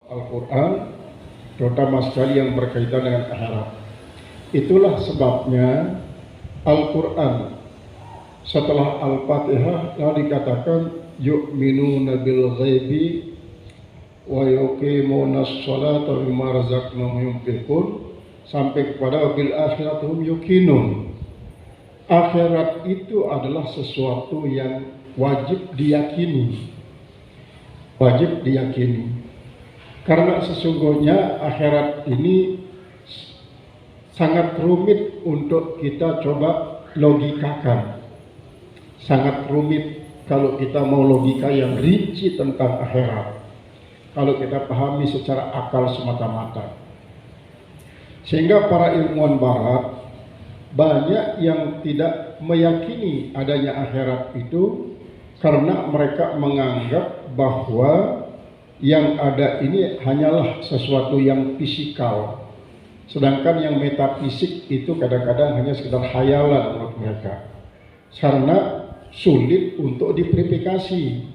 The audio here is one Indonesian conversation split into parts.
Al-Quran, terutama sekali yang berkaitan dengan akhirat. Itulah sebabnya Al-Quran setelah Al-Fatihah lalu dikatakan yu'minuna bil ghaibi wa yuqimuna sholata wa mimma razaqnahum yunfiqun sampai kepada bil akhirathum yuqinun. Akhirat itu adalah sesuatu yang wajib diyakini. Wajib diyakini. Karena sesungguhnya akhirat ini sangat rumit untuk kita coba logikakan. Sangat rumit kalau kita mau logika yang rinci tentang akhirat. Kalau kita pahami secara akal semata-mata. Sehingga para ilmuwan barat banyak yang tidak meyakini adanya akhirat itu karena mereka menganggap bahwa yang ada ini hanyalah sesuatu yang fisikal, sedangkan yang metafisik itu kadang-kadang hanya sekedar khayalan menurut mereka, karena sulit untuk diverifikasi,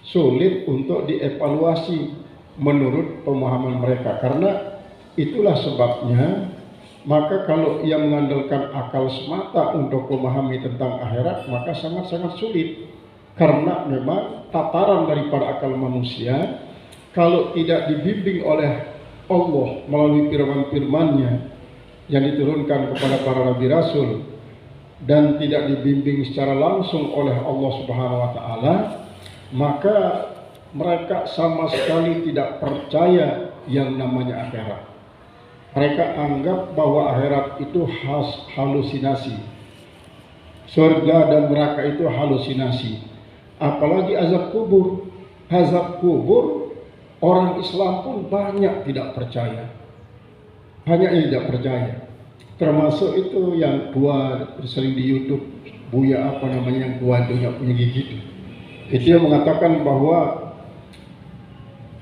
sulit untuk dievaluasi menurut pemahaman mereka. Karena itulah sebabnya maka kalau yang mengandalkan akal semata untuk memahami tentang akhirat maka sangat-sangat sulit, karena memang tataran daripada akal manusia kalau tidak dibimbing oleh Allah melalui firman-firman-Nya yang diturunkan kepada para nabi rasul dan tidak dibimbing secara langsung oleh Allah Subhanahu wa taala, maka mereka sama sekali tidak percaya yang namanya akhirat. Mereka anggap bahwa akhirat itu halusinasi. Surga dan neraka itu halusinasi. Apalagi azab kubur. Azab kubur orang Islam pun banyak tidak percaya. Banyak yang tidak percaya. Termasuk itu yang tua sering di YouTube, Buya apa namanya yang tua itu yang punya gigi. Itu yang mengatakan bahwa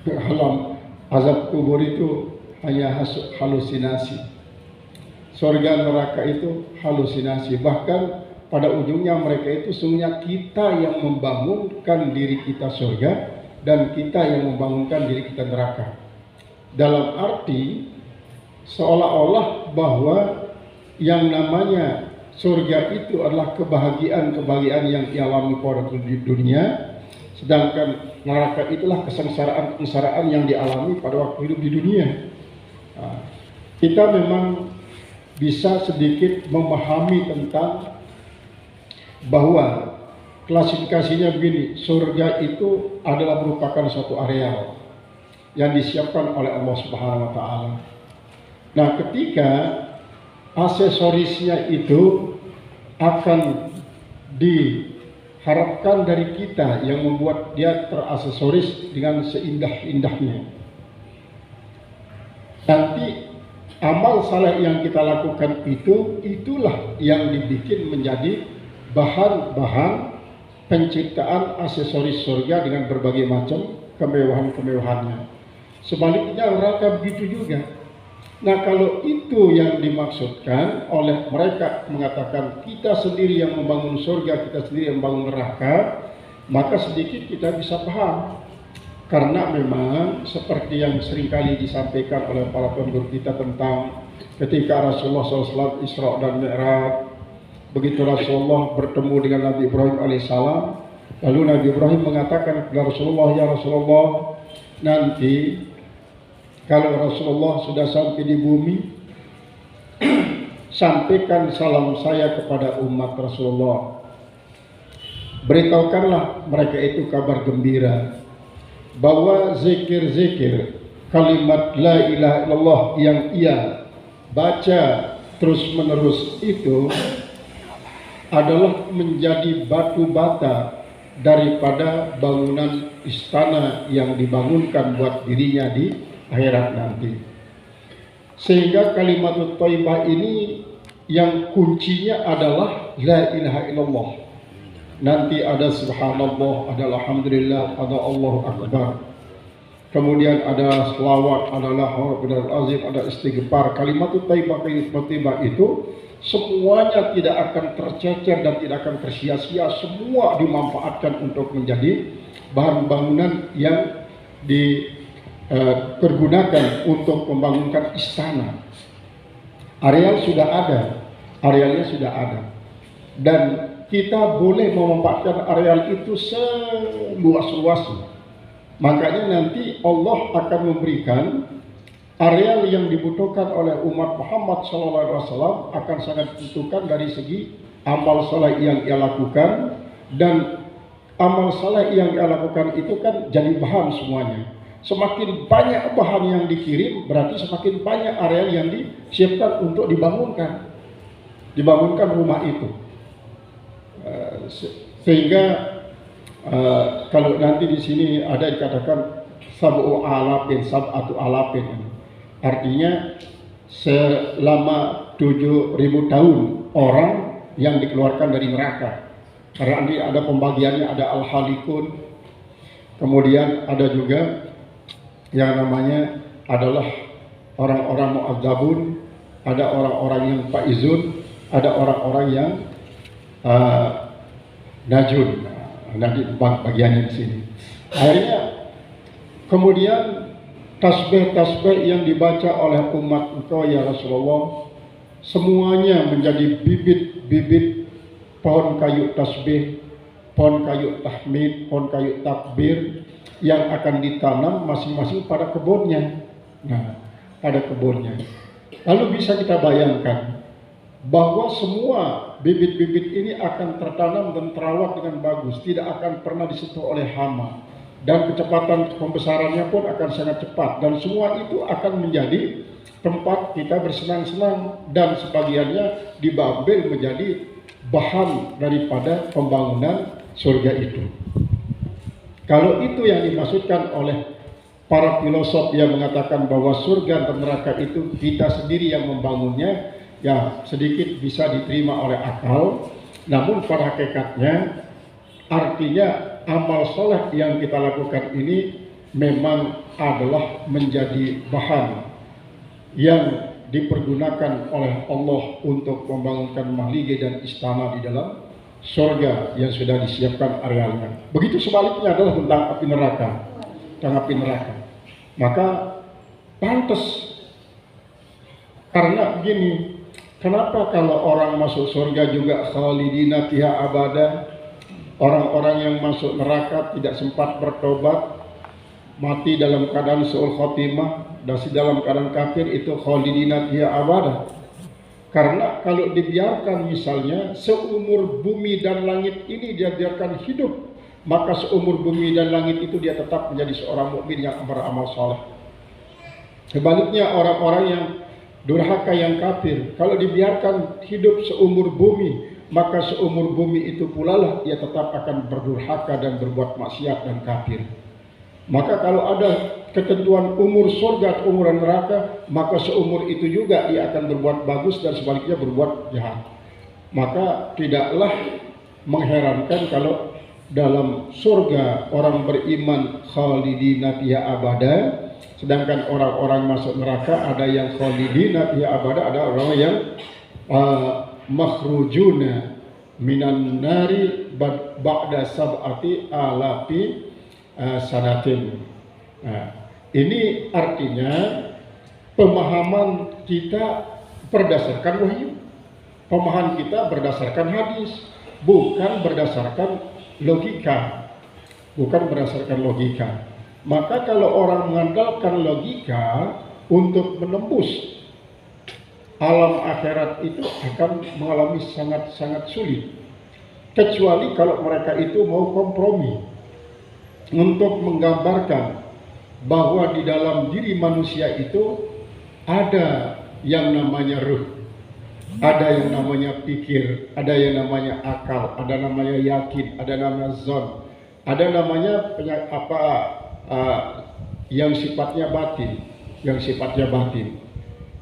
alam azab kubur itu hanya halusinasi. Surga neraka itu halusinasi. Bahkan pada ujungnya mereka itu sebenarnya kita yang membangunkan diri kita surga dan kita yang membangunkan diri kita neraka. Dalam arti seolah-olah bahwa yang namanya surga itu adalah kebahagiaan-kebahagiaan yang dialami pada dunia, sedangkan neraka itulah kesengsaraan-kesengsaraan yang dialami pada waktu hidup di dunia. Nah, kita memang bisa sedikit memahami tentang bahwa klasifikasinya begini, surga itu adalah merupakan suatu areal yang disiapkan oleh Allah Subhanahu wa taala. Nah, ketika aksesorisnya itu akan diharapkan dari kita yang membuat dia teraksesoris dengan seindah-indahnya. Nanti amal saleh yang kita lakukan itulah yang dibikin menjadi bahan-bahan penciptaan aksesoris surga dengan berbagai macam kemewahan-kemewahannya. Sebaliknya neraka begitu juga. Nah, kalau itu yang dimaksudkan oleh mereka mengatakan kita sendiri yang membangun surga, kita sendiri yang membangun neraka, maka sedikit kita bisa paham. Karena memang seperti yang seringkali disampaikan oleh para penduduk kita tentang ketika Rasulullah SAW Isra dan Mi'raj, begitu Rasulullah bertemu dengan Nabi Ibrahim alaihissalam, lalu Nabi Ibrahim mengatakan kepada Rasulullah, ya Rasulullah, nanti kalau Rasulullah sudah sampai di bumi, sampaikan salam saya kepada umat Rasulullah. Beritahukanlah mereka itu kabar gembira bahwa zikir-zikir kalimat la ilaha illallah yang ia baca terus-menerus itu adalah menjadi batu bata daripada bangunan istana yang dibangunkan buat dirinya di akhirat nanti. Sehingga kalimat thayyibah ini yang kuncinya adalah la ilaha illallah. Nanti ada subhanallah, ada alhamdulillah, ada Allahu akbar. Kemudian ada selawat, ada la haula wala quwwata azim, ada istighfar. Kalimat thayyibah itu semuanya tidak akan tercecer dan tidak akan tersia-sia. Semua dimanfaatkan untuk menjadi bahan bangunan yang pergunakan untuk membangunkan istana. Areal sudah ada, arealnya sudah ada, dan kita boleh memanfaatkan areal itu seluas-luasnya. Makanya nanti Allah akan memberikan areal yang dibutuhkan oleh umat Muhammad SAW akan sangat ditentukan dari segi amal saleh yang ia lakukan, dan amal saleh yang ia lakukan itu kan jadi bahan semuanya. Semakin banyak bahan yang dikirim, berarti semakin banyak areal yang disiapkan untuk dibangunkan rumah itu. Sehingga kalau nanti di sini ada dikatakan sab'atu alapin, artinya selama 7.000 tahun orang yang dikeluarkan dari neraka. Karena ini ada pembagiannya, ada al-halikun, kemudian ada juga yang namanya adalah orang-orang mu'adzabun, ada orang-orang yang faizun, ada orang-orang yang najun. Nanti bagiannya di sini. Akhirnya kemudian tasbih-tasbih yang dibaca oleh umat engkau ya Rasulullah semuanya menjadi bibit-bibit pohon kayu tasbih, pohon kayu tahmid, pohon kayu takbir yang akan ditanam masing-masing pada kebunnya. Nah, pada kebunnya. Lalu bisa kita bayangkan bahwa semua bibit-bibit ini akan tertanam dan terawat dengan bagus, tidak akan pernah disentuh oleh hama, dan kecepatan pembesarannya pun akan sangat cepat, dan semua itu akan menjadi tempat kita bersenang-senang, dan sebagiannya diambil menjadi bahan daripada pembangunan surga itu. Kalau itu yang dimaksudkan oleh para filosof yang mengatakan bahwa surga dan neraka itu kita sendiri yang membangunnya, ya sedikit bisa diterima oleh akal. Namun pada hakikatnya artinya amal soleh yang kita lakukan ini memang adalah menjadi bahan yang dipergunakan oleh Allah untuk membangunkan mahligai dan istana di dalam surga yang sudah disiapkan arealnya. Begitu sebaliknya adalah tentang api neraka. Tentang api neraka. Maka pantas, karena begini, kenapa kalau orang masuk surga juga khalidina fiha abada, orang-orang yang masuk neraka tidak sempat bertobat, mati dalam keadaan su'ul khotimah, dan dalam keadaan kafir, itu khalidina fiha abada. Karena kalau dibiarkan misalnya seumur bumi dan langit ini dia biarkan hidup, maka seumur bumi dan langit itu dia tetap menjadi seorang mukmin yang beramal saleh. Sebaliknya orang-orang yang durhaka, yang kafir, kalau dibiarkan hidup seumur bumi, maka seumur bumi itu pula lah dia tetap akan berdurhaka dan berbuat maksiat dan kafir. Maka kalau ada ketentuan umur surga atau umur neraka, maka seumur itu juga dia akan berbuat bagus dan sebaliknya berbuat jahat. Maka tidaklah mengherankan kalau dalam surga orang beriman khalidina fiha abada, sedangkan orang-orang masuk neraka ada yang khalidina fiha abada, ada orang yang makhrujuna minan nari ba'da sab'ati alafi sanatin. Nah, ini artinya pemahaman kita berdasarkan wahyu, pemahaman kita berdasarkan hadis, bukan berdasarkan logika, Maka kalau orang mengandalkan logika untuk menembus alam akhirat itu akan mengalami sangat-sangat sulit, kecuali kalau mereka itu mau kompromi untuk menggambarkan bahwa di dalam diri manusia itu ada yang namanya ruh, ada yang namanya pikir, ada yang namanya akal, ada namanya yakin, ada namanya zon, ada namanya yang sifatnya batin,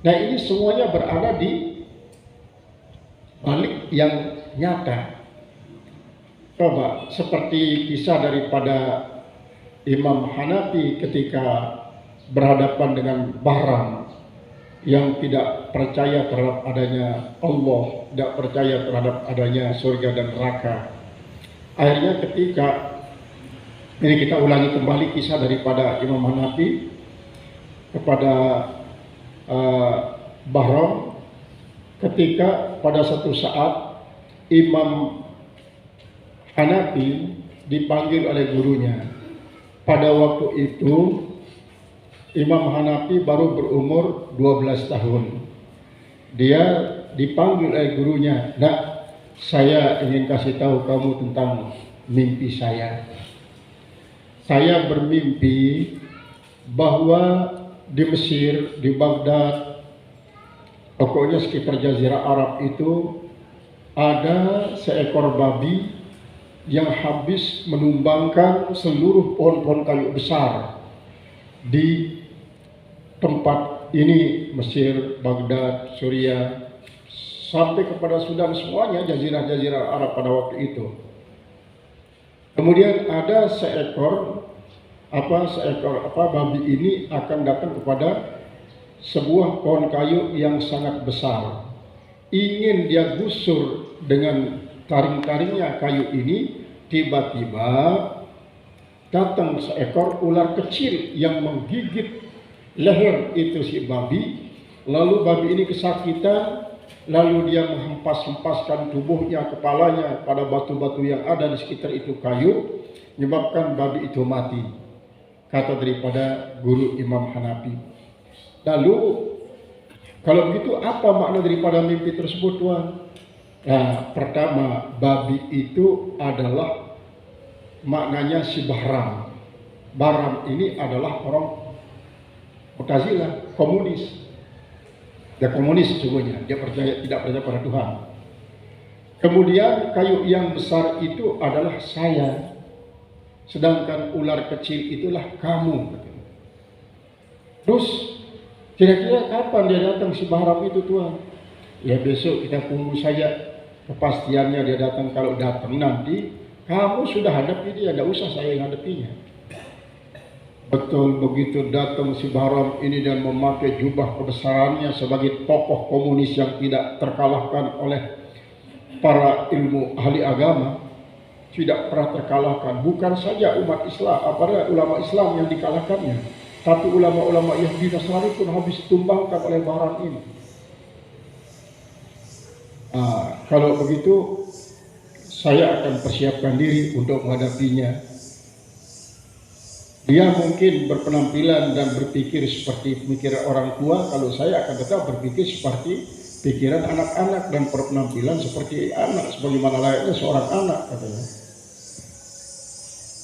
Nah, ini semuanya berada di balik yang nyata. Coba seperti kisah daripada Imam Hanafi ketika berhadapan dengan Bahram yang tidak percaya terhadap adanya Allah, tidak percaya terhadap adanya surga dan neraka. Akhirnya ketika ini kita ulangi kembali kisah daripada Imam Hanafi kepada Bahram ketika pada satu saat Imam Hanafi dipanggil oleh gurunya. Pada waktu itu Imam Hanafi baru berumur 12 tahun. Dia dipanggil oleh gurunya, "Nak, saya ingin kasih tahu kamu tentang mimpi saya. Saya bermimpi bahwa di Mesir, di Baghdad, pokoknya sekitar Jazirah Arab itu ada seekor babi yang habis menumbangkan seluruh pohon-pohon kayu besar di tempat ini, Mesir, Baghdad, Suriah, sampai kepada Sudan, semuanya jazirah-jazirah Arab pada waktu itu. Kemudian ada seekor babi ini akan datang kepada sebuah pohon kayu yang sangat besar. Ingin dia gusur dengan taring-taringnya kayu ini, tiba-tiba datang seekor ular kecil yang menggigit leher itu si babi. Lalu babi ini kesakitan, lalu dia menghempas-hempaskan tubuhnya, kepalanya pada batu-batu yang ada di sekitar itu kayu, menyebabkan babi itu mati. Kata daripada guru Imam Hanafi. Lalu kalau begitu apa makna daripada mimpi tersebut, Tuan? Nah, pertama, babi itu adalah maknanya si Bahram. Bahram ini adalah orang Mu'tazilah, komunis. Dia komunis sesungguhnya, dia tidak percaya pada Tuhan. Kemudian kayu yang besar itu adalah saya, sedangkan ular kecil itulah kamu. Terus kira-kira kapan dia datang si Bahram itu, Tuhan? Ya besok kita tunggu saja kepastiannya dia datang. Kalau datang nanti kamu sudah hadapi dia, tidak usah saya yang hadapinya. Betul, begitu datang si Bahram ini dan memakai jubah kebesarannya sebagai tokoh komunis yang tidak terkalahkan oleh para ilmu ahli agama, tidak pernah terkalahkan. Bukan saja umat Islam, apalagi ulama Islam yang dikalahkannya, tapi ulama-ulama Yahudi Nasrani pun habis ditumbangkan oleh Bahram ini. Kalau begitu saya akan persiapkan diri untuk menghadapinya. Dia mungkin berpenampilan dan berpikir seperti pemikiran orang tua, kalau saya akan tetap berpikir seperti pikiran anak-anak dan berpenampilan seperti anak, sebagaimana layaknya seorang anak, katanya.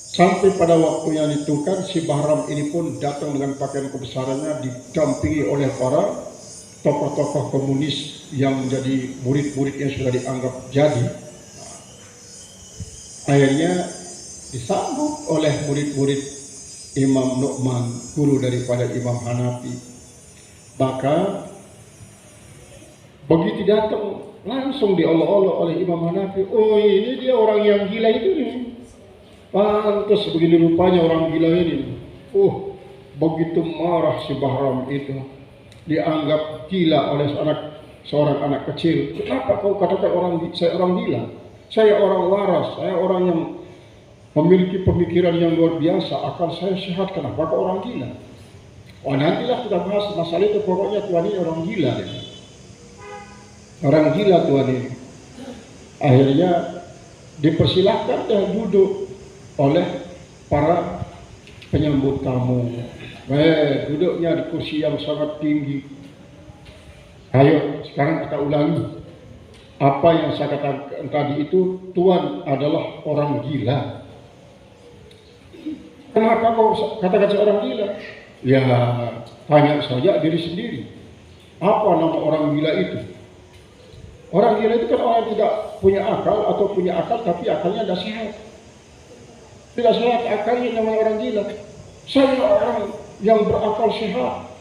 Sampai pada waktu yang ditentukan, si Bahram ini pun datang dengan pakaian kebesarannya, didampingi oleh para tokoh-tokoh komunis yang menjadi murid-murid yang sudah dianggap jadi. Akhirnya disambut oleh murid-murid Imam Nu'man, guru daripada Imam Hanafi. Maka begitu datang langsung diolok-olok oleh Imam Hanafi. Oh, ini dia orang yang gila itu nih. Pantas begini rupanya orang gila ini. Oh, begitu marah si Bahram itu. Dianggap gila oleh seorang anak kecil. Kenapa kau katakan saya orang gila? Saya orang waras, saya orang yang memiliki pemikiran yang luar biasa, akal saya sehat, kenapa kau orang gila? Oh, nantilah kita bahas masalah itu, pokoknya Tuhan ini orang gila. Orang gila Tuhan ini. Akhirnya dipersilahkan dan duduk oleh para penyambut tamu. Duduknya di kursi yang sangat tinggi. Ayo, sekarang kita ulangi. Apa yang saya katakan tadi itu, Tuhan adalah orang gila. Kenapa kau katakan seorang gila? Ya, tanya saja diri sendiri. Apa nama orang gila itu? Orang gila itu kan orang yang tidak punya akal atau punya akal tapi akalnya tidak sehat. Tidak sehat akalnya, namanya orang gila. Saya orang yang berakal sehat,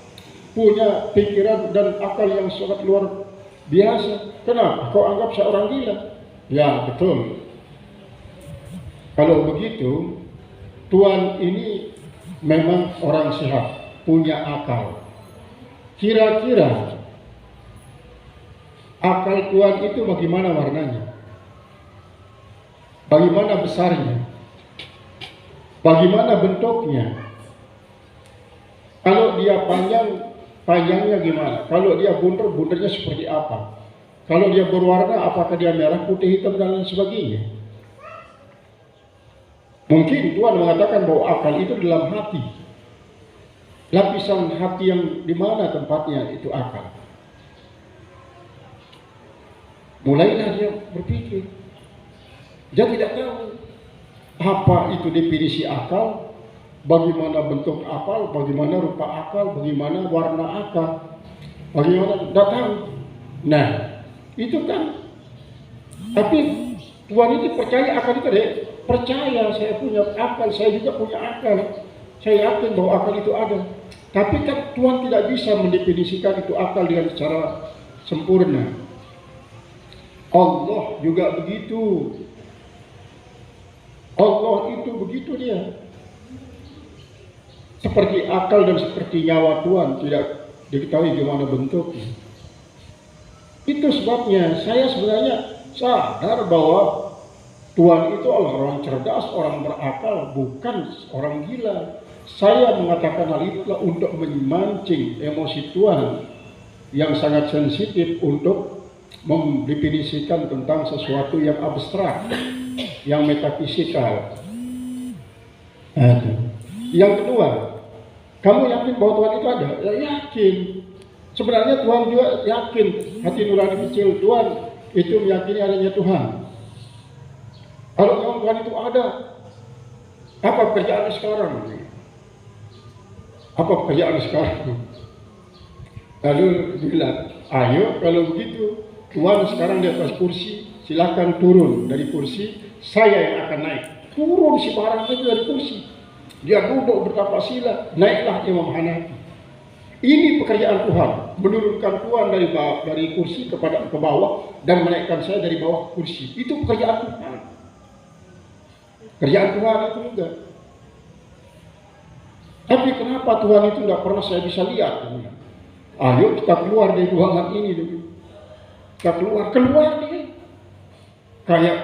punya pikiran dan akal yang sangat luar biasa. Kenapa kau anggap saya orang gila? Ya, betul. Kalau begitu, Tuhan ini memang orang sehat, punya akal. Kira-kira akal Tuhan itu bagaimana warnanya? Bagaimana besarnya? Bagaimana bentuknya? Kalau dia panjang, panjangnya gimana? Kalau dia bundar, bundarnya seperti apa? Kalau dia berwarna, apakah dia merah, putih, hitam, dan lain sebagainya? Mungkin Tuhan mengatakan bahwa akal itu dalam hati. Lapisan hati yang di mana tempatnya itu akal. Mulailah dia berpikir. Dia tidak tahu apa itu definisi akal, bagaimana bentuk akal, bagaimana rupa akal, bagaimana warna akal, bagaimana, tidak tahu. Nah, itu kan. Tapi Tuhan itu percaya akal itu deh. Percaya saya punya akal, saya juga punya akal. Saya yakin bahwa akal itu ada. Tapi kan Tuhan tidak bisa mendefinisikan itu akal dengan secara sempurna. Allah juga begitu. Allah itu begitu dia. Seperti akal dan seperti nyawa Tuhan tidak diketahui gimana bentuknya. Itu sebabnya saya sebenarnya sadar bahwa Tuhan itu adalah orang cerdas, orang berakal, bukan orang gila. Saya mengatakan hal itulah untuk memancing emosi Tuhan yang sangat sensitif untuk mendefinisikan tentang sesuatu yang abstrak, yang metafisikal. Yang kedua, kamu yakin bahwa Tuhan itu ada? Ya, yakin. Sebenarnya Tuhan juga yakin, hati nurani kecil Tuhan itu meyakini adanya Tuhan. Kalau Tuhan itu ada, apa pekerjaan sekarang? Apa pekerjaan sekarang? Lalu bilang, ayo kalau begitu Tuhan sekarang di atas kursi, silakan turun dari kursi, saya yang akan naik. Turun si barang itu dari kursi. Dia duduk bertapak sila, naiklah Imam Hanafi. Ini pekerjaan Tuhan, menurunkan Tuhan dari kursi ke bawah dan menaikkan saya dari bawah kursi. Itu pekerjaan Tuhan. Kerjaan Tuhan itu juga. Tapi kenapa Tuhan itu tidak pernah saya bisa lihat? Ayo kita keluar dari ruangan ini dulu. Kita keluar nih. Kayak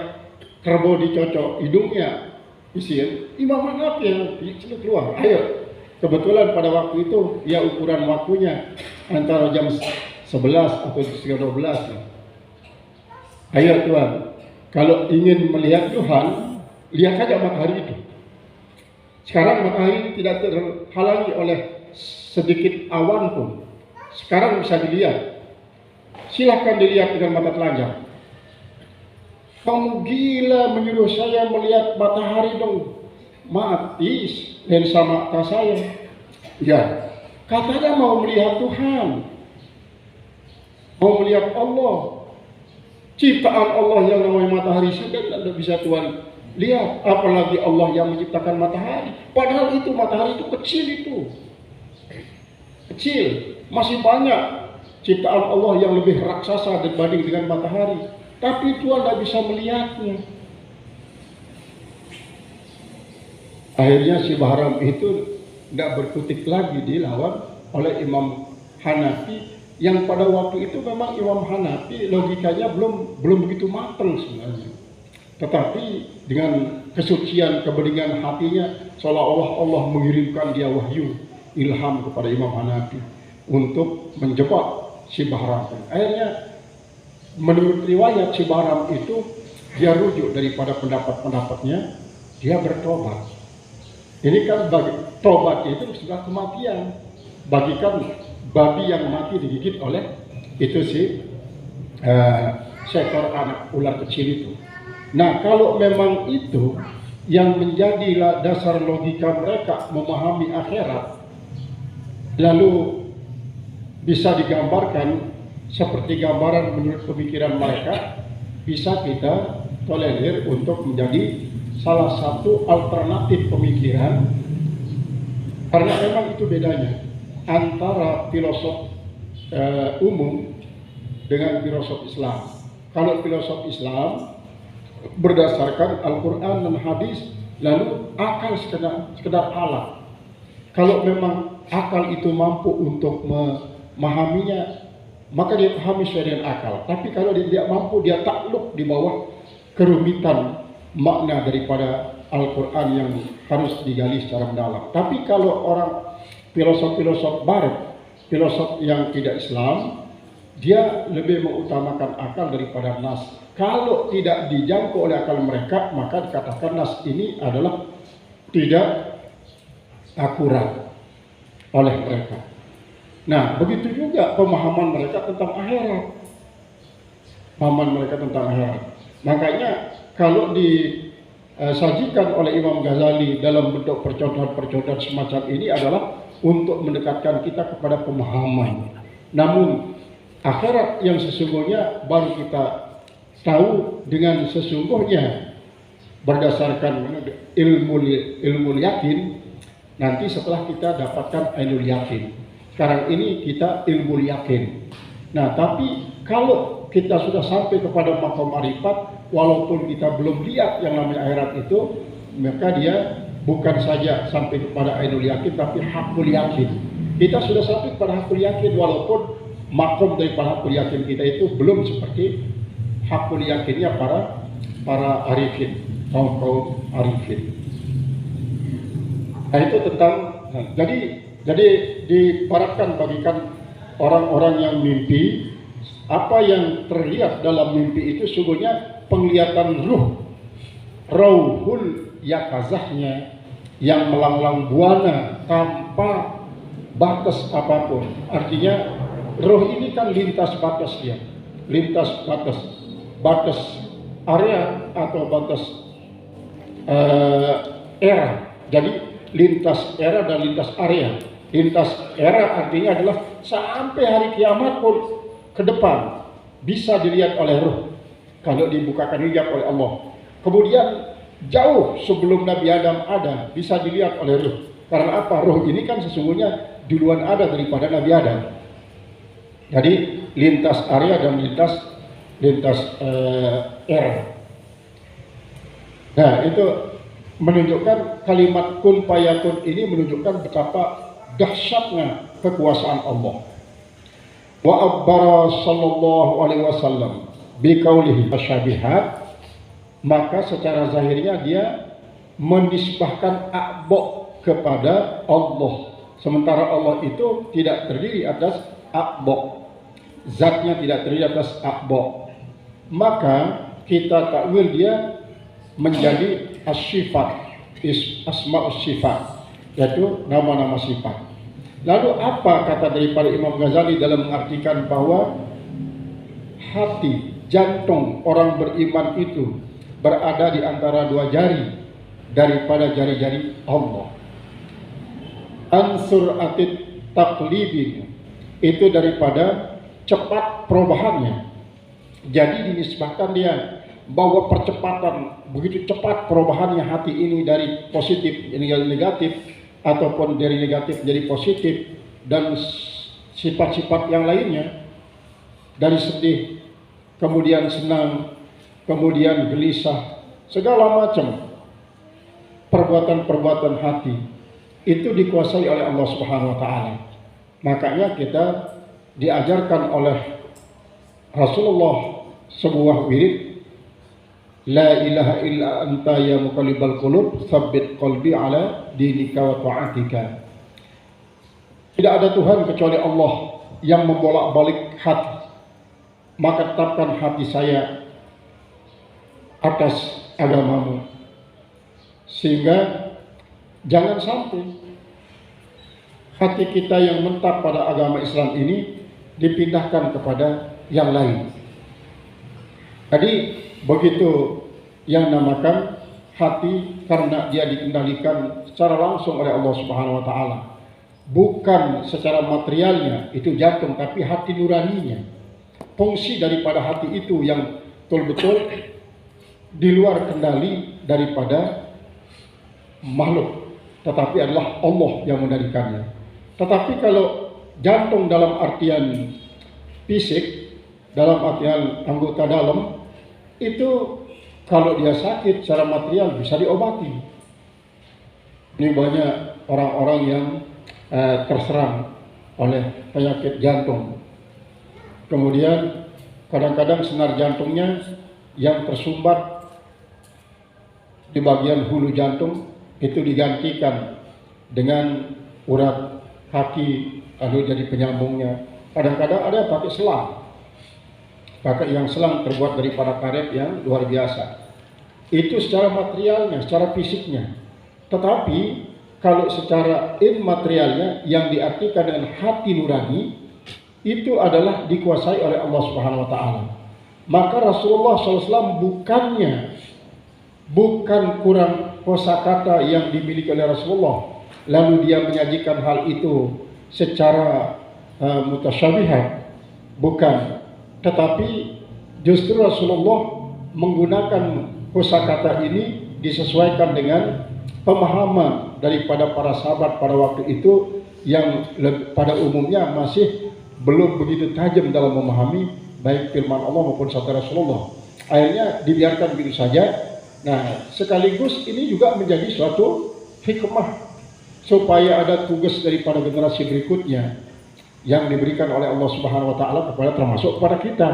kerbau dicocok hidungnya, isin. Imam Hanafi yang keluar. Ayo. Kebetulan pada waktu itu ya ukuran waktunya antara jam 11 atau jam 12. Ayo Tuhan, kalau ingin melihat Tuhan, lihat saja matahari itu. Sekarang matahari tidak terhalangi oleh sedikit awan pun. Sekarang bisa dilihat. Silahkan dilihat dengan mata telanjang. Kamu gila menyuruh saya melihat matahari dong. Mati lensa mata saya. Ya, katanya mau melihat Tuhan. Mau melihat Allah. Ciptaan Allah yang namanya matahari saja tidak bisa Tuhan lihat, apalagi Allah yang menciptakan matahari. Padahal itu matahari itu kecil itu. Kecil, masih banyak ciptaan Allah yang lebih raksasa dibanding dengan matahari. Tapi Tuhan tidak bisa melihatnya. Akhirnya si Bahram itu tidak berkutik lagi, dilawan oleh Imam Hanafi yang pada waktu itu memang Imam Hanafi logikanya belum begitu matang sebenarnya. Tetapi dengan kesucian kebeningan hatinya, seolah-olah Allah mengirimkan dia wahyu, ilham kepada Imam Hanafi untuk menjebak si Bahram. Akhirnya menurut riwayat si Bahram itu dia rujuk daripada pendapat-pendapatnya, dia bertobat. Ini kan bagi tobat itu sudah kematian. Bagikan babi yang mati digigit oleh itu si seekor anak ular kecil itu. Nah, kalau memang itu yang menjadi dasar logika mereka memahami akhirat, lalu bisa digambarkan seperti gambaran menurut pemikiran mereka, bisa kita tolerir untuk menjadi salah satu alternatif pemikiran, karena memang itu bedanya antara filosof umum dengan filosof Islam. Kalau filosof Islam berdasarkan Al-Quran dan hadis, lalu akal sekedar alat. Kalau memang akal itu mampu untuk memahaminya, maka dia pahami sesuai dengan akal. Tapi kalau dia tidak mampu, dia takluk di bawah kerumitan makna daripada Al-Quran yang harus digali secara mendalam. Tapi kalau orang filosof-filosof barat, filosof yang tidak Islam, dia lebih mengutamakan akal daripada nas. Kalau tidak dijangkau oleh akal mereka, maka dikatakan nas ini adalah tidak akurat oleh mereka. Nah, begitu juga pemahaman mereka tentang akhirat. Pemahaman mereka tentang akhirat. Makanya kalau disajikan oleh Imam Ghazali dalam bentuk percontohan-percontohan semacam ini adalah untuk mendekatkan kita kepada pemahaman. Namun akhirat yang sesungguhnya baru kita tahu dengan sesungguhnya berdasarkan ilmu yakin nanti setelah kita dapatkan ainul yakin. Sekarang ini kita ilmu yakin. Nah, tapi kalau kita sudah sampai kepada maqam marifat, walaupun kita belum lihat yang namanya akhirat itu, maka dia bukan saja sampai kepada ainul yakin, tapi hakul yakin. Kita sudah sampai kepada hakul yakin, walaupun makom daripada hakul yakin kita itu belum seperti hakul yakinnya para arifin, kaum arifin. Nah, itu tentang jadi diparatkan bagikan orang-orang yang mimpi, apa yang terlihat dalam mimpi itu sungguhnya penglihatan rauhul yakazahnya yang melanglang buana tanpa batas apapun. Artinya roh ini kan lintas batas dia, lintas batas area atau batas era. Jadi lintas era dan lintas area. Lintas era artinya adalah sampai hari kiamat pun ke depan bisa dilihat oleh roh kalau dibukakan hijab oleh Allah. Kemudian jauh sebelum Nabi Adam ada bisa dilihat oleh roh. Karena apa? Roh ini kan sesungguhnya duluan ada daripada Nabi Adam. Jadi lintas area dan lintas era. Nah, itu menunjukkan kalimat kun fayakun ini menunjukkan betapa dahsyatnya kekuasaan Allah. Wa abbara sallallahu alaihi wasallam biqaulihi asyabihat, maka secara zahirnya dia menisbahkan a'bo kepada Allah, sementara Allah itu tidak terdiri atas a'bo, zatnya tidak terdiri atas a'bo, maka kita takwil dia menjadi as-sifat, asma'us sifat, yaitu nama-nama sifat. Lalu apa kata daripada Imam Ghazali dalam mengartikan bahwa hati, jantung orang beriman itu berada di antara dua jari daripada jari-jari Allah. Ansur atit taklibin, itu daripada cepat perubahannya. Jadi dinisbahkan dia bahwa percepatan, begitu cepat perubahannya hati ini dari positif menjadi negatif, ataupun dari negatif menjadi positif, dan sifat-sifat yang lainnya, dari sedih, kemudian senang, kemudian gelisah, segala macam perbuatan-perbuatan hati itu dikuasai oleh Allah Subhanahu wa taala. Makanya kita diajarkan oleh Rasulullah sebuah wirid, la ilaha illa anta ya muqallibal qulub tsabbit qalbi ala dinika wa ta'atika. Tidak ada Tuhan kecuali Allah yang membolak-balik hati, maka tetapkan hati saya atas agamamu, sehingga jangan sampai hati kita yang mentap pada agama Islam ini dipindahkan kepada yang lain. Jadi begitu yang namakan hati, karena dia dikendalikan secara langsung oleh Allah Subhanahu wa taala. Bukan secara materialnya, itu jantung, tapi hati nuraninya. Fungsi daripada hati itu yang betul-betul di luar kendali daripada makhluk, tetapi adalah Allah yang mengendalikannya. Tetapi kalau jantung dalam artian fisik, dalam artian anggota dalam, itu kalau dia sakit secara material bisa diobati. Ini banyak orang-orang yang terserang oleh penyakit jantung. Kemudian kadang-kadang senar jantungnya yang tersumbat di bagian hulu jantung itu digantikan dengan urat kaki lalu jadi penyambungnya. Kadang-kadang ada yang pakai selang, pakai yang selang terbuat daripada karet yang luar biasa. Itu secara materialnya, secara fisiknya. Tetapi kalau secara immaterialnya yang diartikan dengan hati nurani itu adalah dikuasai oleh Allah Subhanahu wa taala. Maka Rasulullah SAW bukan kurang kosakata yang dimiliki oleh Rasulullah, lalu dia menyajikan hal itu secara mutasyabihat, bukan, tetapi justru Rasulullah menggunakan kosakata ini disesuaikan dengan pemahaman daripada para sahabat pada waktu itu yang pada umumnya masih belum begitu tajam dalam memahami baik firman Allah maupun sabda Rasulullah. Akhirnya dibiarkan begitu saja. Nah, sekaligus ini juga menjadi suatu hikmah supaya ada tugas daripada generasi berikutnya yang diberikan oleh Allah Subhanahu wa taala termasuk kepada kita.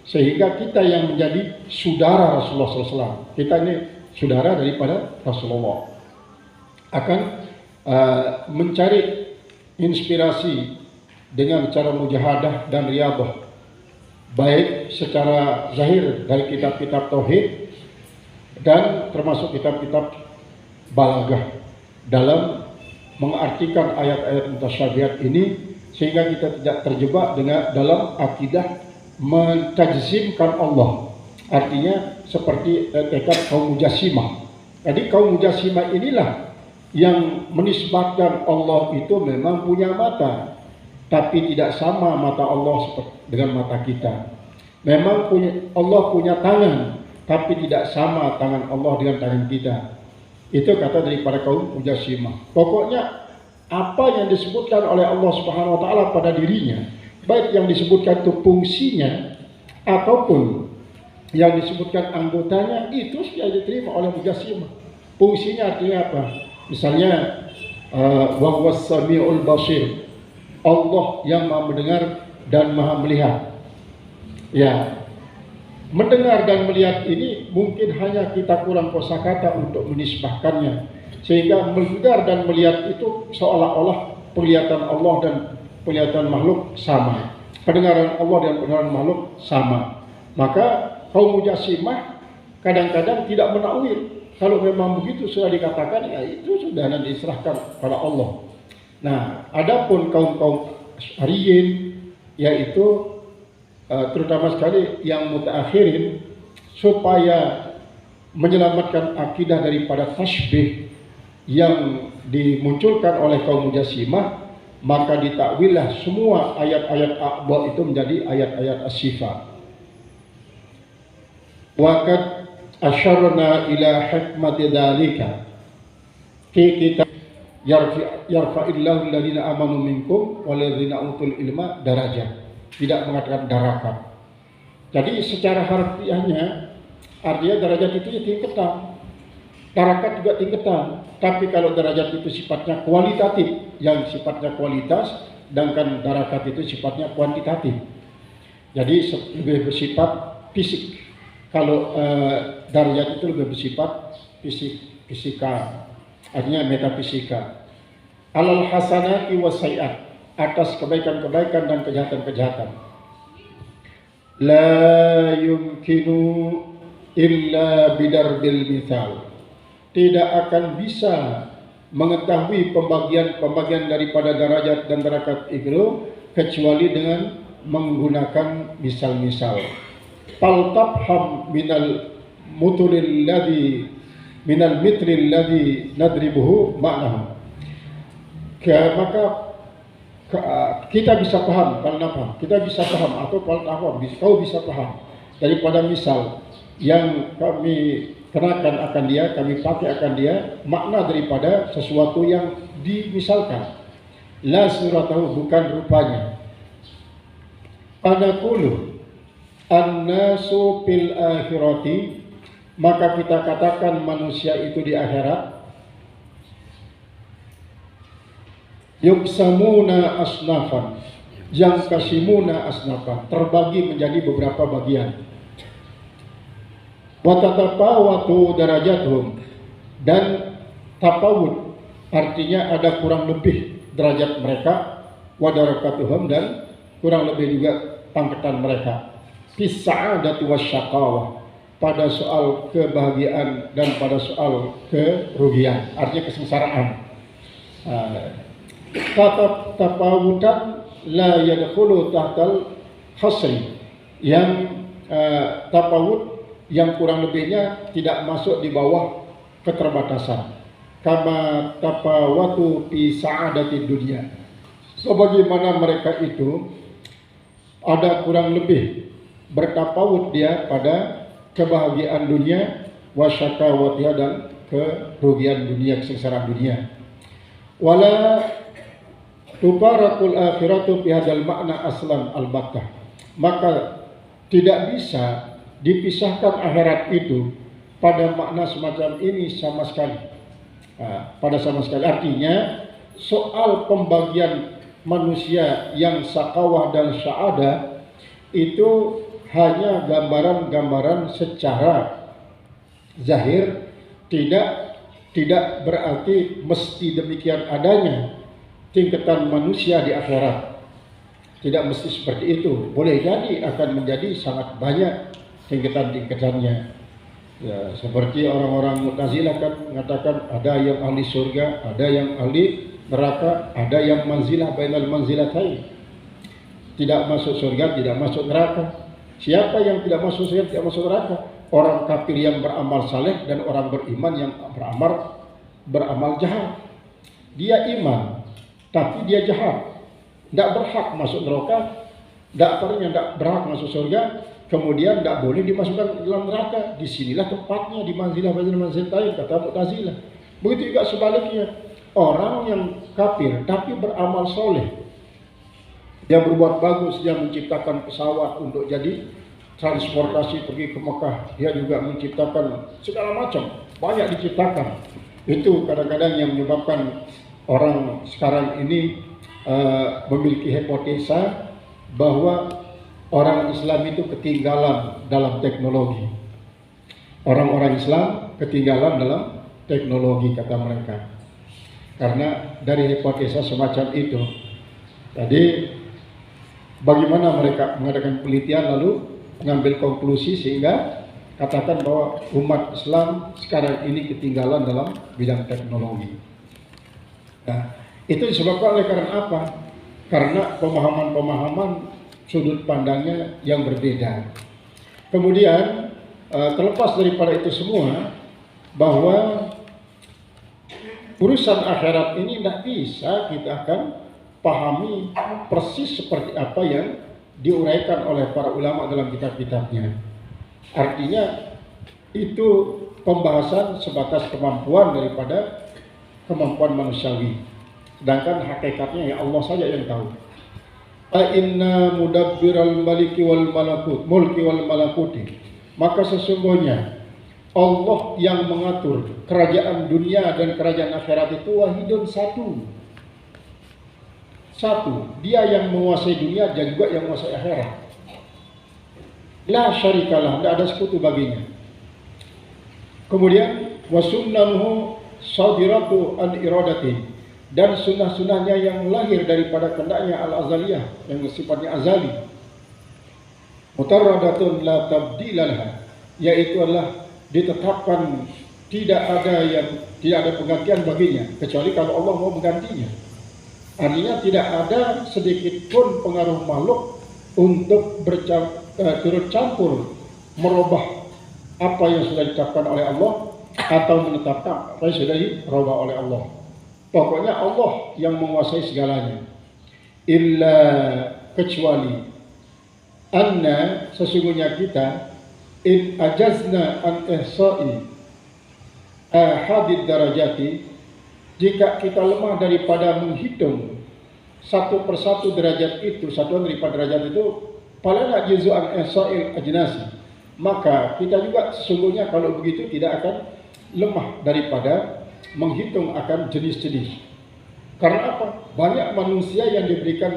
Sehingga kita yang menjadi saudara Rasulullah SAW, kita ini saudara daripada Rasulullah, akan mencari inspirasi dengan cara mujahadah dan riyadhah, baik secara zahir dari kitab-kitab tauhid dan termasuk kitab-kitab balaghah dalam mengartikan ayat-ayat mutasyabihat ini, sehingga kita tidak terjebak dengan dalam akidah mentajzimkan Allah, artinya seperti tekad kaum Mujassimah. Jadi kaum Mujassimah inilah yang menisbatkan Allah itu memang punya mata, tapi tidak sama mata Allah dengan mata kita. Memang Allah punya tangan, tapi tidak sama tangan Allah dengan tangan kita. Itu kata daripada kaum Mujassimah. Pokoknya apa yang disebutkan oleh Allah Subhanahu wa taala pada dirinya, baik yang disebutkan itu fungsinya ataupun yang disebutkan anggotanya, itu sudah diterima oleh Mujassimah. Fungsinya artinya apa? Misalnya wa huwas samiul basir, Allah yang Maha mendengar dan Maha melihat. Ya, mendengar dan melihat ini mungkin hanya kita kurang kosakata untuk menisbahkannya, sehingga mendengar dan melihat itu seolah-olah penglihatan Allah dan penglihatan makhluk sama, pendengaran Allah dan pendengaran makhluk sama. Maka kaum Mujassimah kadang-kadang tidak menakwil. Kalau memang begitu sudah dikatakan, ya itu sudah nanti diserahkan pada Allah. Nah, adapun kaum-kaum Asy'ariyin, yaitu terutama sekali yang mutaakhirin, supaya menyelamatkan akidah daripada tasbih yang dimunculkan oleh kaum Mujassimah, maka ditakwillah semua ayat-ayat a'dha itu menjadi ayat-ayat as-sifat. Waqad asyarna ila hikmati dzalika fi kitab yarfa'illahu alladziina amanu minkum walladziina utul ilma darajat. Tidak mengatakan darakat. Jadi secara harfiahnya artinya derajat itu tingkatan, darakat juga tingkatan. Tapi kalau derajat itu sifatnya kualitatif, yang sifatnya kualitas, sedangkan darakat itu sifatnya kuantitatif. Jadi lebih bersifat fisik. Kalau derajat itu lebih bersifat fisika, artinya metafisika. Alal hasanati wasai'at, atas kebaikan-kebaikan dan kejahatan-kejahatan. La yumkinu illa bidarbil mithal, tidak akan bisa mengetahui pembagian daripada derajat dan darakat itu kecuali dengan menggunakan misal-misal. Faltafham minal mutlil ladzi nadribuhu ma'nahu. Maka kita bisa paham, kita bisa paham atau kau bisa paham daripada misal yang kami kenakan akan dia, kami pakai akan dia, makna daripada sesuatu yang dimisalkan. La suratahu, bukan rupanya. Anaqulu annasu fil akhirati, maka kita katakan manusia itu di akhirat. Yuksamuna asnafan, yang kasimuna asnafan, terbagi menjadi beberapa bagian. Wa tatafawatu darajatuhum, dan tafawut artinya ada kurang lebih derajat mereka, wa darakatuhum, dan kurang lebih juga pangkatan mereka, fis sa'adati wasyaqawah, pada soal kebahagiaan dan pada soal kerugian, artinya kesengsaraan. Tafawutan la yadkhulu tahtal hasri, yang tafawut yang kurang lebihnya tidak masuk di bawah keterbatasan. Kama tafawatu fi sa'adati dunia, sebagaimana mereka itu ada kurang lebih bertafawut dia pada kebahagiaan dunia, wasyakawatiha, dan kerugian dunia, kesengsaraan dunia. Wala tubarakul akhiratu fi hadzal makna aslan albattah, maka tidak bisa dipisahkan akhirat itu pada makna semacam ini sama sekali. Artinya soal pembagian manusia yang sakawah dan sa'adah itu hanya gambaran-gambaran secara zahir, tidak berarti mesti demikian adanya tingkatan manusia di akhirat. Tidak mesti seperti itu. Boleh jadi akan menjadi sangat banyak tingkatan-tingkatannya. Ya, seperti orang-orang Mu'tazilah kan mengatakan ada yang ahli surga, ada yang ahli neraka, ada yang manzilah bainal manzilatain. Tidak masuk surga, tidak masuk neraka. Siapa yang tidak masuk surga, tidak masuk neraka? Orang kafir yang beramal saleh dan orang beriman yang beramal jahat. Dia iman, tapi dia jahat. Tidak berhak masuk neraka, tidak berhak masuk surga, kemudian tidak boleh dimasukkan dalam neraka. Disinilah tempatnya, di manzilah manzilatain, kata Mu'tazilah. Begitu juga sebaliknya, orang yang kafir tapi beramal soleh, yang berbuat bagus, yang menciptakan pesawat untuk jadi transportasi pergi ke Mekah, dia juga menciptakan segala macam, banyak diciptakan. Itu kadang-kadang yang menyebabkan orang sekarang ini memiliki hipotesa bahwa orang Islam itu ketinggalan dalam teknologi. Orang-orang Islam ketinggalan dalam teknologi, kata mereka. Karena dari hipotesa semacam itu, jadi bagaimana mereka mengadakan penelitian lalu mengambil konklusi sehingga katakan bahwa umat Islam sekarang ini ketinggalan dalam bidang teknologi. Nah, itu disebabkan oleh karena apa? Karena pemahaman-pemahaman sudut pandangnya yang berbeda. Kemudian terlepas daripada itu semua, bahwa urusan akhirat ini tidak bisa kita akan pahami persis seperti apa yang diuraikan oleh para ulama dalam kitab-kitabnya. Artinya itu pembahasan sebatas kemampuan daripada kemampuan manusiawi. Sedangkan hakikatnya ya Allah saja yang tahu. Inna mudabbiral mulki wal malakuti. Maka sesungguhnya Allah yang mengatur kerajaan dunia dan kerajaan akhirat itu wahidun, satu. Dia yang menguasai dunia dan juga yang menguasai akhirat. La syarikalah, tidak ada sekutu baginya. Kemudian wasunnanuhu sadiratu an iradati, dan sunnah-sunnahnya yang lahir daripada kehendaknya al-azaliyah, yang sifatnya azali. Mutarradatun la tabdilalah, yaitu adalah ditetapkan, tidak ada penggantian baginya kecuali kalau Allah mau menggantinya. Artinya tidak ada sedikit pun pengaruh makhluk untuk turut campur merubah apa yang sudah ditetapkan oleh Allah atau menetapkan apa yang sudah dirubah oleh Allah. Pokoknya Allah yang menguasai segalanya. Illa, kecuali anna, sesungguhnya kita, in ajazna an ihsa'i ahadid darajati, jika kita lemah daripada menghitung satu persatu derajat itu, satuan daripada derajat itu, falana juzu an ihsa'il ajnasi, maka kita juga sesungguhnya kalau begitu tidak akan lemah daripada menghitung akan jenis-jenis. Karena apa? Banyak manusia yang diberikan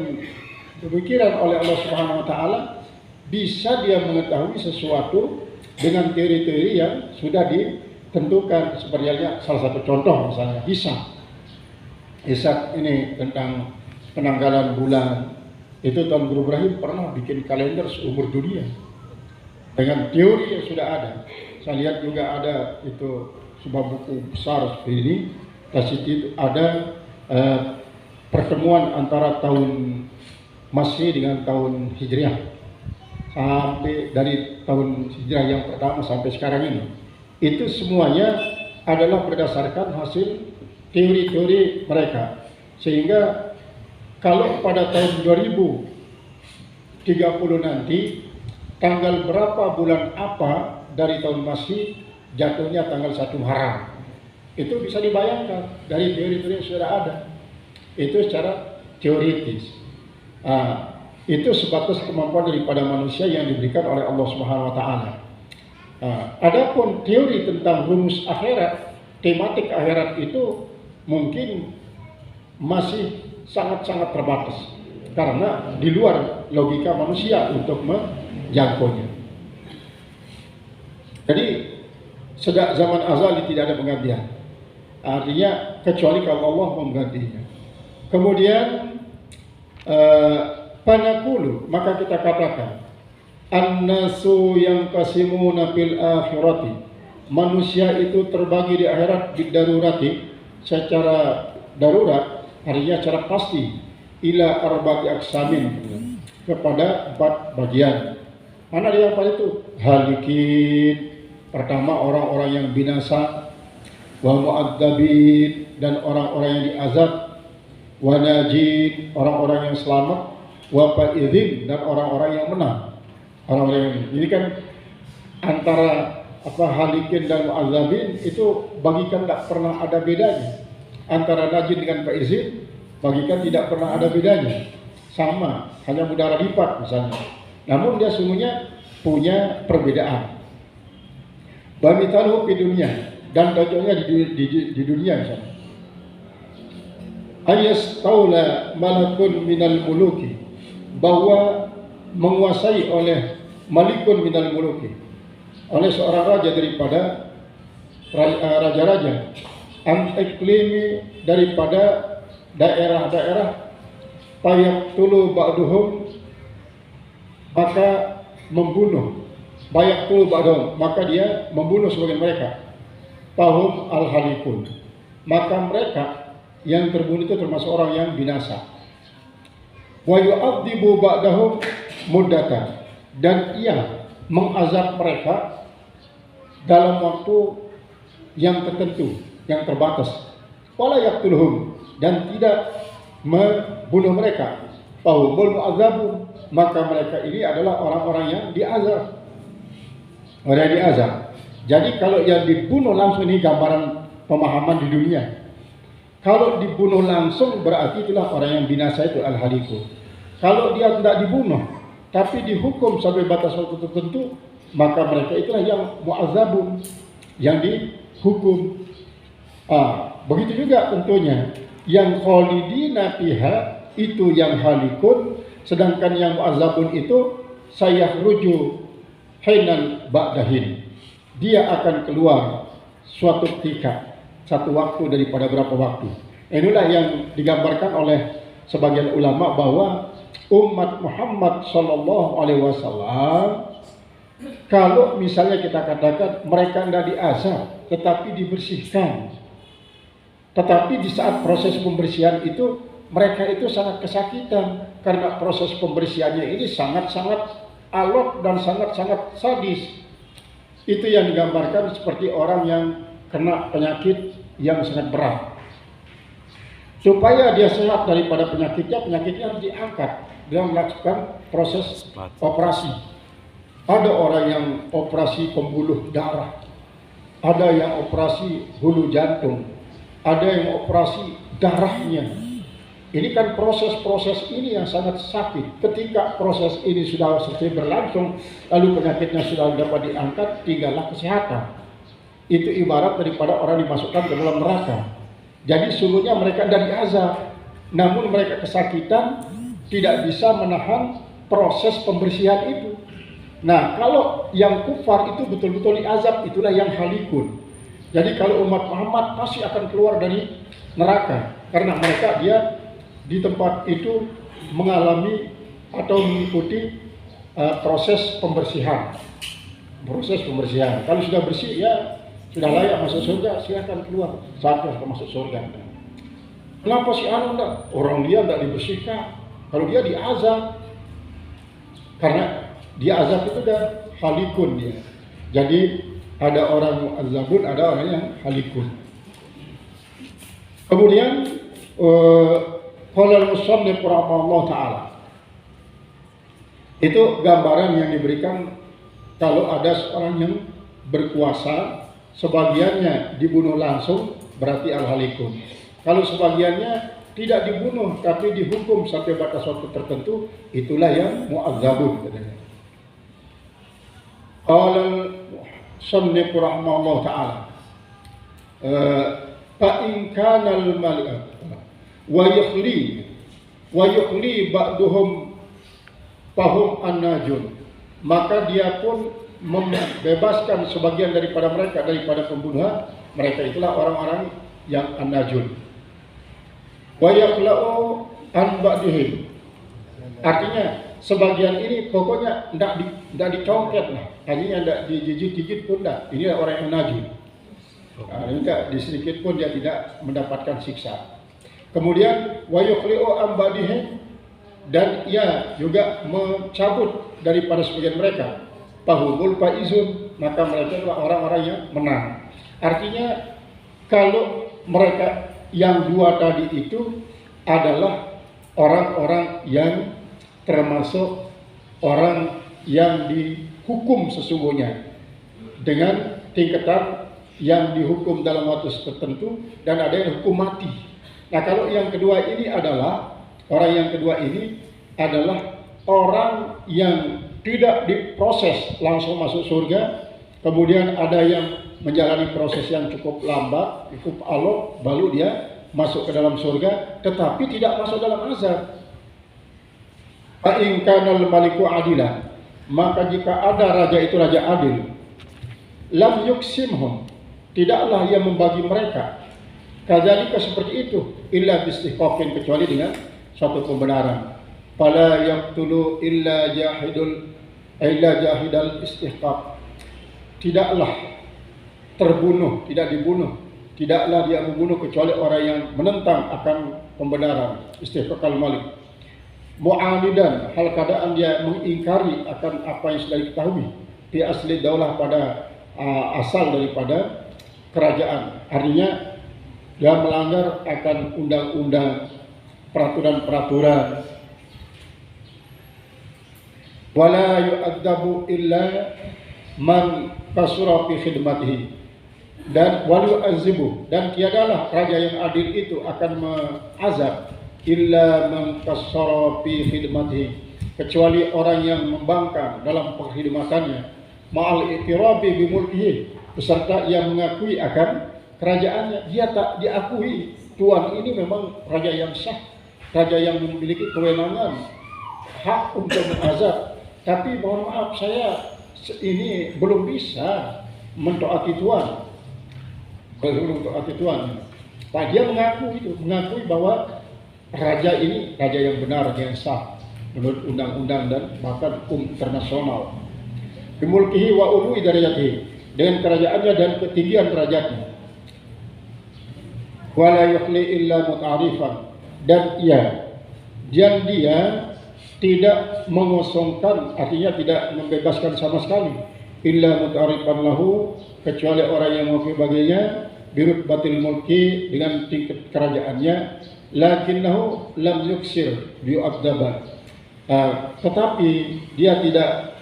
pemikiran oleh Allah Subhanahu wa taala, bisa dia mengetahui sesuatu dengan teori-teori yang sudah ditentukan. Seperti halnya salah satu contoh misalnya hisab. Ishak ini tentang penanggalan bulan. Itu Tuan Guru Ibrahim pernah bikin kalender seumur dunia dengan teori yang sudah ada. Saya lihat juga ada itu sebuah buku besar seperti ini. Di situ ada pertemuan antara tahun Masehi dengan tahun Hijriah, sampai dari tahun Hijriah yang pertama sampai sekarang ini. Itu semuanya adalah berdasarkan hasil teori-teori mereka. Sehingga kalau pada tahun 2030 nanti tanggal berapa bulan apa dari tahun Masehi jatuhnya tanggal 1 Muharram, itu bisa dibayangkan dari teori-teori yang sudah ada. Itu secara teoritis. Itu sebatas kemampuan daripada manusia yang diberikan oleh Allah Subhanahu wa taala. Adapun teori tentang rumus akhirat, tematik akhirat itu mungkin masih sangat-sangat terbatas karena di luar logika manusia untuk menjangkaunya. Jadi sejak zaman azali tidak ada penggantian. Artinya kecuali kalau Allah menggantinya. Kemudian panaqulu, maka kita katakan an-nasu yang qasimuna fil akhirati, manusia itu terbagi di akhirat bidarurati, secara darurat, artinya secara pasti, ila arba'ati aqsamin, kepada 4 bagian. Mana dia apa itu? Halikin, pertama orang-orang yang binasa, wa mu'adzabin, dan orang-orang yang diazab, wa najin, orang-orang yang selamat, wa faizin, dan orang-orang yang menang. Orang-orang yang ini kan antara halikin dan mu'adzabin itu bagikan tidak pernah ada bedanya. Antara najin dengan faizin bagikan tidak pernah ada bedanya, sama, hanya mudahara lipat misalnya. Namun dia semuanya punya perbedaan. Bamitalu di dunia, dan contohnya di dunia misalnya. Ayas taula malakun minal muluki, bahwa menguasai oleh malikun minal muluki, oleh seorang raja daripada raja-raja, antiklimi, daripada daerah-daerah, payaktulu ba'duhum, maka membunuh, bayaktulu ba'duhum, maka dia membunuh sebagian mereka, fahum al-halikun, maka mereka yang terbunuh itu termasuk orang yang binasa. Wa yu'adzibu ba'dahum muddatan, dan ia mengazab mereka dalam waktu yang tertentu, yang terbatas. Wala yaqtuluhum, dan tidak membunuh mereka. Fahumul mu'adzabun, maka mereka ini adalah orang-orang yang diazab. Orang yang diazab. Jadi kalau yang dibunuh langsung, ini gambaran pemahaman di dunia. Kalau dibunuh langsung berarti itulah orang yang binasa, itu al-haliku. Kalau dia tidak dibunuh tapi dihukum sampai batas waktu tertentu, maka mereka itulah yang mu'adzabun, yang dihukum. Begitu juga tentunya yang khalidina fiha, itu yang halikun, sedangkan yang mu'adzabun itu sayahruju hinan ba'dahin, dia akan keluar suatu ketika, satu waktu daripada berapa waktu. Inilah yang digambarkan oleh sebagian ulama bahwa umat Muhammad sallallahu alaihi wasallam, kalau misalnya kita katakan mereka tidak diazab tetapi dibersihkan, tetapi di saat proses pembersihan itu mereka itu sangat kesakitan karena proses pembersihannya ini sangat-sangat alot dan sangat-sangat sadis. Itu yang digambarkan seperti orang yang kena penyakit yang sangat berat. Supaya dia sehat daripada penyakitnya harus diangkat. Dia melakukan proses operasi. Ada orang yang operasi pembuluh darah, ada yang operasi hulu jantung, ada yang operasi darahnya. Ini kan proses-proses ini yang sangat sakit. Ketika proses ini sudah selesai berlangsung, lalu penyakitnya sudah dapat diangkat, tinggallah kesehatan. Itu ibarat daripada orang dimasukkan ke dalam neraka. Jadi sungguhnya mereka dari azab, namun mereka kesakitan, tidak bisa menahan proses pembersihan itu. Nah, kalau yang kufar itu betul-betul diazab, itulah yang halikun. Jadi kalau umat Muhammad pasti akan keluar dari neraka karena mereka dia di tempat itu mengalami atau mengikuti proses pembersihan. Kalau sudah bersih ya sudah layak masuk surga, silakan keluar. Saatnya masuk surga. Kenapa si anu enggak? Orang dia enggak dibersihkan. Kalau dia diazab, karena dia azab itu udah halikun dia. Jadi ada orang mu'azzabun, ada orang yang halikun. Kemudian qala al-musannif rahimahullah taala. Itu gambaran yang diberikan kalau ada seorang yang berkuasa, sebagiannya dibunuh langsung berarti al-halikun. Kalau sebagiannya tidak dibunuh tapi dihukum sampai batas waktu tertentu, itulah yang mu'azzabun katanya. Qala al-musannif rahimahullah taala fa in kana al-malik wa yukhli ba'duhum fahum an-najun, maka dia pun membebaskan sebagian daripada pembunuhan mereka, itulah orang-orang yang an-najun. Wa yakhla'u an ba'dihim, artinya sebagian ini pokoknya tidak dicongket lah, artinya tidak digigit-gigit pun tidak. Ini orang yang najis. Tidak disedikit pun dia tidak mendapatkan siksa. Kemudian wa yukhli'u an ba'dihim, dan ia juga mencabut daripada sebagian mereka. Fahumul faizun, maka mereka adalah orang-orang yang menang. Artinya kalau mereka yang dua tadi itu adalah orang-orang yang termasuk orang yang dihukum sesungguhnya dengan tingkatan yang dihukum dalam waktu tertentu dan ada yang hukum mati. Nah, kalau yang kedua ini adalah orang yang tidak diproses langsung masuk surga, kemudian ada yang menjalani proses yang cukup lambat, cukup alot, baru dia masuk ke dalam surga, tetapi tidak masuk dalam azab. Fa in kana al-maliku adilan, maka jika ada raja itu raja adil, lam yuksimhum, tidaklah ia membagi mereka, kadzalika seperti itu, illa bistihqaqin, kecuali dengan suatu pembenaran. Fala yaqtulu illa jahidal istihqaq, tidaklah terbunuh, tidak dibunuh, tidaklah dia membunuh kecuali orang yang menentang akan pembenaran, istihqaqal malik. Mu'anidan, hal keadaan dia mengingkari akan apa yang sudah diketahui, fi asli daulah, pada asal daripada kerajaan. Artinya dia melanggar akan undang-undang, peraturan-peraturan. Wala yu'adzabu illa man kasura fi khidmatihi, dan wali azibu, dan tiadalah raja yang adil itu akan mengazab illa man kasara fi khidmatihi, kecuali orang yang membangkang dalam perkhidmatannya, ma'al i'tirafi bi mulkihi, beserta yang mengakui akan kerajaannya. Dia tak diakui tuan ini memang raja yang sah, raja yang memiliki kewenangan, hak untuk mengazab, tapi mohon maaf saya ini belum bisa mentaati tuan. Pak, dia mengakui bahwa raja ini raja yang benar, raja yang sah menurut undang-undang dan bahkan hukum internasional. Bimulkihi wa ului darajatihi, dengan kerajaannya dan ketinggian derajatnya. Wala yukhli illa mut'arifan, dan dia tidak mengosongkan, artinya tidak membebaskan sama sekali, illa mut'arifan lahu, kecuali orang yang mengakui baginya, birut batil mulki, dengan tingkat kerajaannya, lakinnahu lam yuksir bi'abdaban, tetapi dia tidak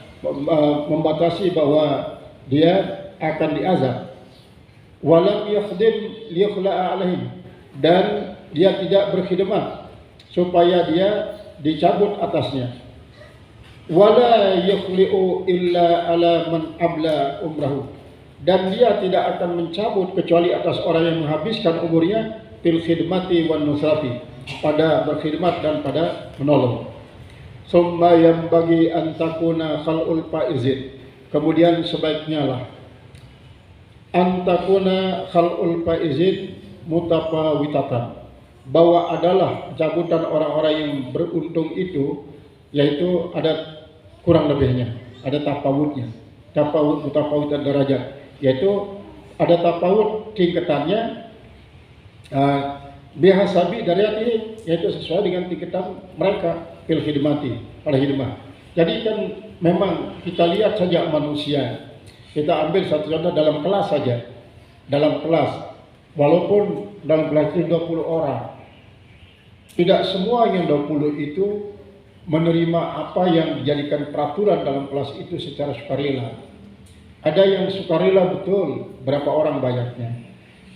membatasi bahwa dia akan diazab. Walam yakhdim liyukhla'a alaihim, dan dia tidak berkhidmat supaya dia dicabut atasnya. Wala yukhli'u illa ala man abla umrahu, dan dia tidak akan mencabut kecuali atas orang yang menghabiskan umurnya fil khidmati wan nusrati, pada berkhidmat dan pada menolong. Summa yanbaghi an takuna khal'ul faizin, kemudian sebaiknya lah antakuna khalul faizin mutafawitatan, bahwa adalah cabutan orang-orang yang beruntung itu yaitu ada kurang lebihnya, ada tafawutnya, tafawut mutafawitan derajat, yaitu ada tafawut tingkatannya bihasabi darajatih, yaitu sesuai dengan tingkatan mereka fil khidmati, pada khidmah. Jadi kan memang kita lihat saja manusia, kita ambil satu contoh dalam kelas saja, dalam kelas, walaupun dalam kelas itu 20 orang, tidak semua yang 20 itu menerima apa yang dijadikan peraturan dalam kelas itu secara sukarela. Ada yang sukarela betul berapa orang banyaknya.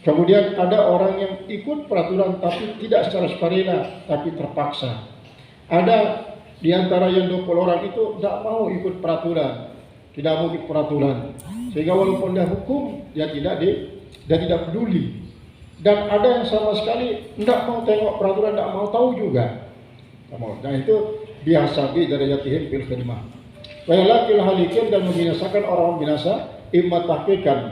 Kemudian ada orang yang ikut peraturan tapi tidak secara sukarela, tapi terpaksa. Ada di antara yang 20 orang itu tidak mau ikut peraturan, tidak mau ikut peraturan, sehingga walaupun dia hukum, dia tidak peduli. Dan ada yang sama sekali tidak mau tengok peraturan, tidak mau tahu juga. Nah itu biasa darajatihim fil khidmah. Wa yalakil halikin, dan membinasakan orang binasa, imma tahqiqan